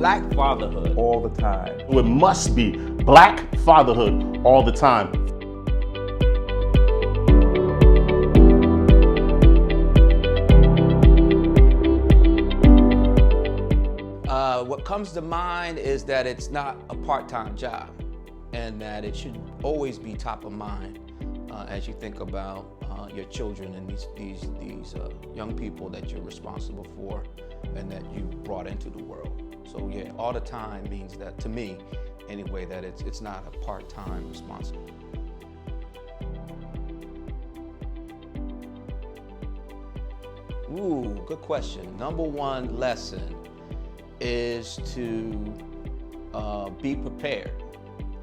Black fatherhood all the time. It must be Black fatherhood all the time. What comes to mind is that it's not a part-time job, and that it should always be top of mind as you think about your children and these young people that you're responsible for and that you brought into the world. So yeah, all the time means that, to me anyway, that it's not a part-time responsibility. Ooh, good question. Number one lesson is to be prepared.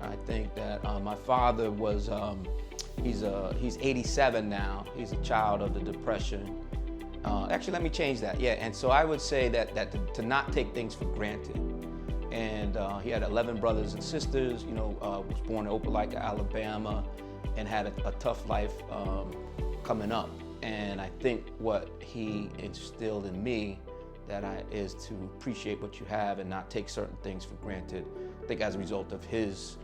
I think that my father was, he's 87 now. He's a child of the Depression. Actually, let me change that. Yeah, and so I would say that to not take things for granted. And he had 11 brothers and sisters, was born in Opelika, Alabama, and had a tough life coming up. And I think what he instilled in me is to appreciate what you have and not take certain things for granted, I think as a result of his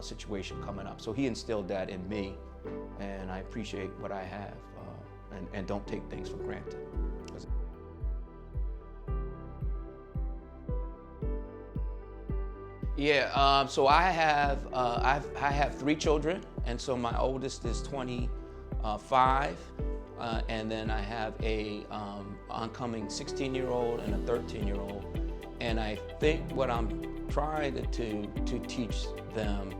situation coming up. So he instilled that in me, and I appreciate what I have and don't take things for granted. Yeah, so I have 3 children, and so my oldest is 25. And then I have a oncoming 16-year-old and a 13-year-old. And I think what I'm trying to teach them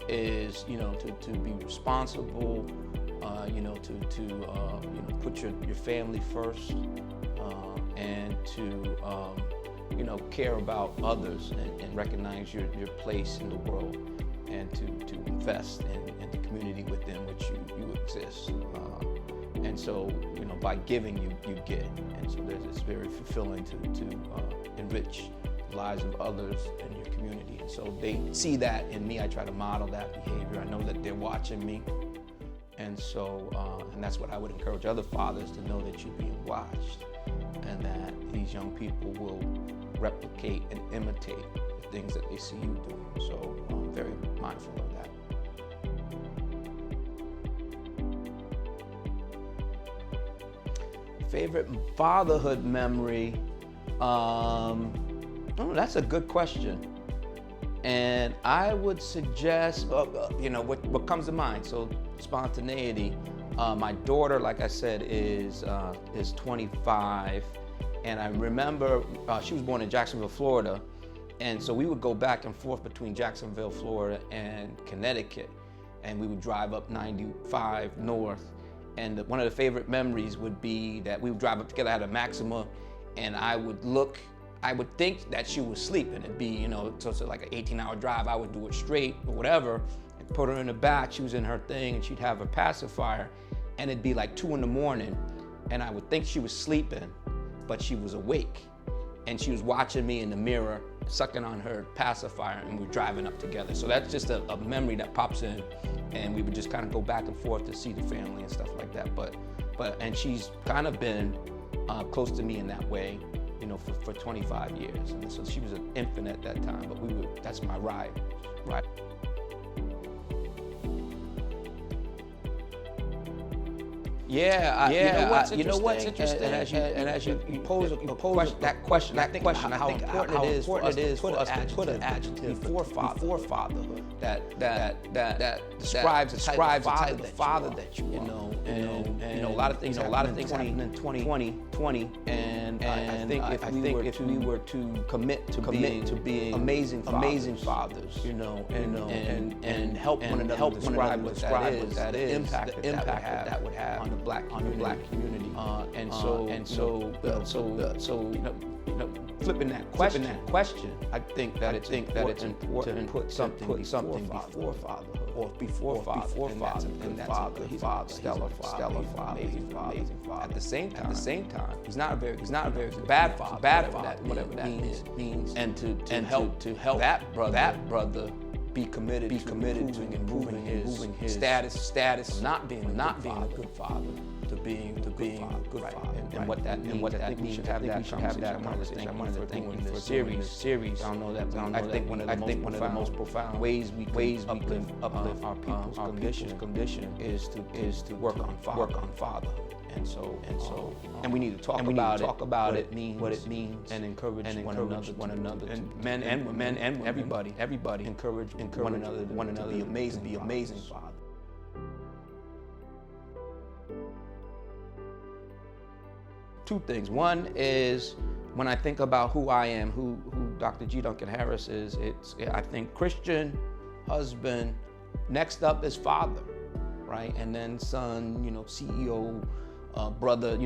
is, to be responsible, to put your family first, and to care about others and recognize your place in the world, and to invest in the community within which you exist. And so, by giving, you get. And so it's very fulfilling to enrich the lives of others in your community. And so they see that in me. I try to model that behavior. I know that they're watching me. And so, and that's what I would encourage other fathers to know, that you're being watched, and that these young people will replicate and imitate the things that they see you doing. So I'm very mindful of that. Favorite fatherhood memory? That's a good question. And I would suggest, what comes to mind. So spontaneity. My daughter, like I said, is 25, and I remember she was born in Jacksonville, Florida, and so we would go back and forth between Jacksonville, Florida, and Connecticut, and we would drive up 95 north. And one of the favorite memories would be that we would drive up together at a Maxima, and I would think that she was sleeping. It'd be, so it's like an 18-hour drive. I would do it straight or whatever, and put her in the back. She was in her thing, and she'd have her pacifier, and it'd be like 2 in the morning, and I would think she was sleeping, but she was awake. And she was watching me in the mirror, sucking on her pacifier, and we were driving up together. So that's just a memory that pops in, and we would just kind of go back and forth to see the family and stuff like that. And she's kind of been close to me in that way, for 25 years. And so she was an infant at that time, but that's my ride. You know what's interesting? And as you pose that question, I think how important it is for us to put an adjective before fatherhood that describes the type of father that you are. And a lot of things happened in 2020, and I think if we were to commit to being amazing fathers, and help one another describe what that is, the impact that would have on the black community. Flipping that question, I think that it's important to put something before fatherhood, or before father, and that's a good father, stellar father, amazing father. At the same time, he's not a very bad father, whatever that means, and to help that brother be committed to improving his status of not being a good father, to being a good father, and what that means. I think we should have that conversation. I wanted to think in this series. I know that I think one of the most profound ways we can uplift our people's condition is to work on fatherhood. And we need to talk about what it means, and encourage one another, and men and women and everybody encourage one another to be amazing fathers. Two things. One is when I think about who I am, who Dr. G. Duncan Harris is, I think Christian, husband, next up is father, right? And then son, CEO, brother,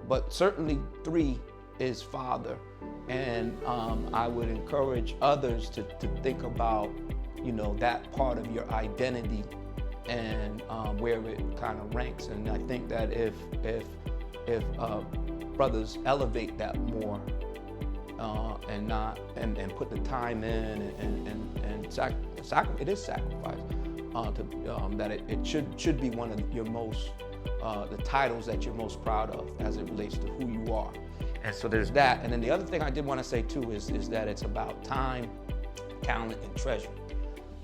but certainly 3 is father. And I would encourage others to think about, that part of your identity and where it kind of ranks. And I think that if brothers elevate that more and put the time in and it is sacrifice, that it should be one of your most the titles that you're most proud of as it relates to who you are. And so there's that. And then the other thing I did want to say too is that it's about time, talent, and treasure,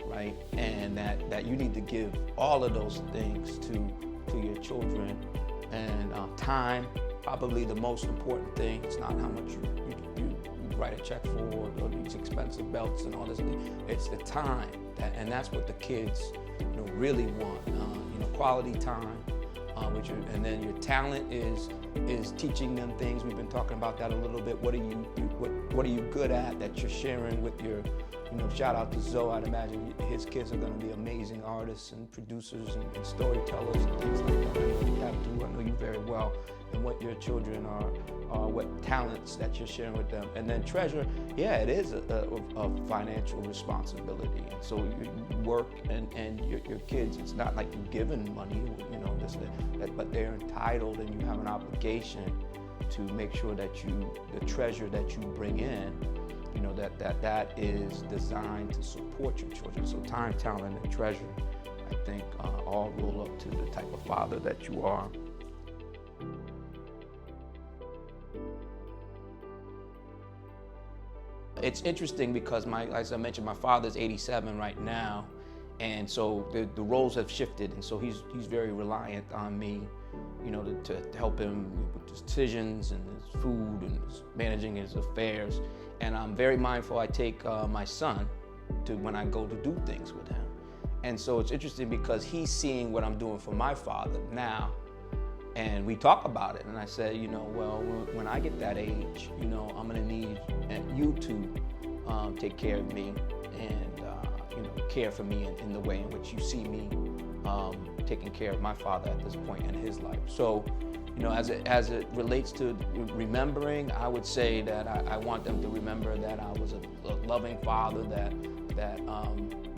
right? And that you need to give all of those things to your children. And time, probably the most important thing. It's not how much you write a check for or these expensive belts and all this. It's the time, and that's what the kids really want. Quality time. And then your talent is teaching them things. We've been talking about that a little bit. What are you good at that you're sharing with your, shout out to Zoe. I'd imagine his kids are going to be amazing artists and producers and storytellers and things like that. I know you very well, and what your children are what talents that you're sharing with them. And then treasure, it is a financial responsibility. And so you work and your kids, it's not like you're giving money, but they're entitled, and you have an obligation to make sure that the treasure that you bring in, that is designed to support your children. So time, talent, and treasure, I think, all roll up to the type of father that you are. It's interesting because as I mentioned, my father's 87 right now, and so the roles have shifted, and so he's very reliant on me, to help him with his decisions and his food and managing his affairs. And I'm very mindful. I take my son to when I go to do things with him, and so it's interesting because he's seeing what I'm doing for my father now. And we talk about it, and I said, well, when I get that age, I'm gonna need you to take care of me and care for me in the way in which you see me taking care of my father at this point in his life. So, as it relates to remembering, I would say that I want them to remember that I was a loving father that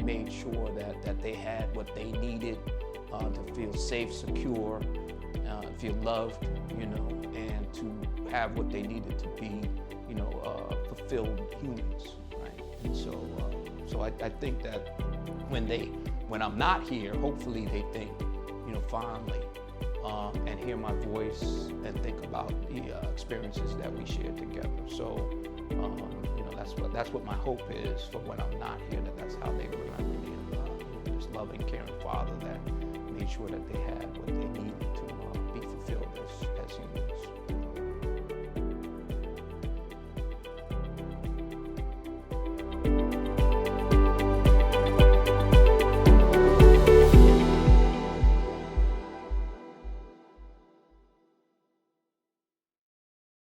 made sure that they had what they needed to feel safe, secure, feel loved, and to have what they needed to be, fulfilled humans, right? And so I think that when I'm not here, hopefully they think, fondly, and hear my voice and think about the experiences that we shared together. So, that's what my hope is for when I'm not here. That's how they remember me, this loving, caring father that made sure that they had what they needed to be fulfilled as humans.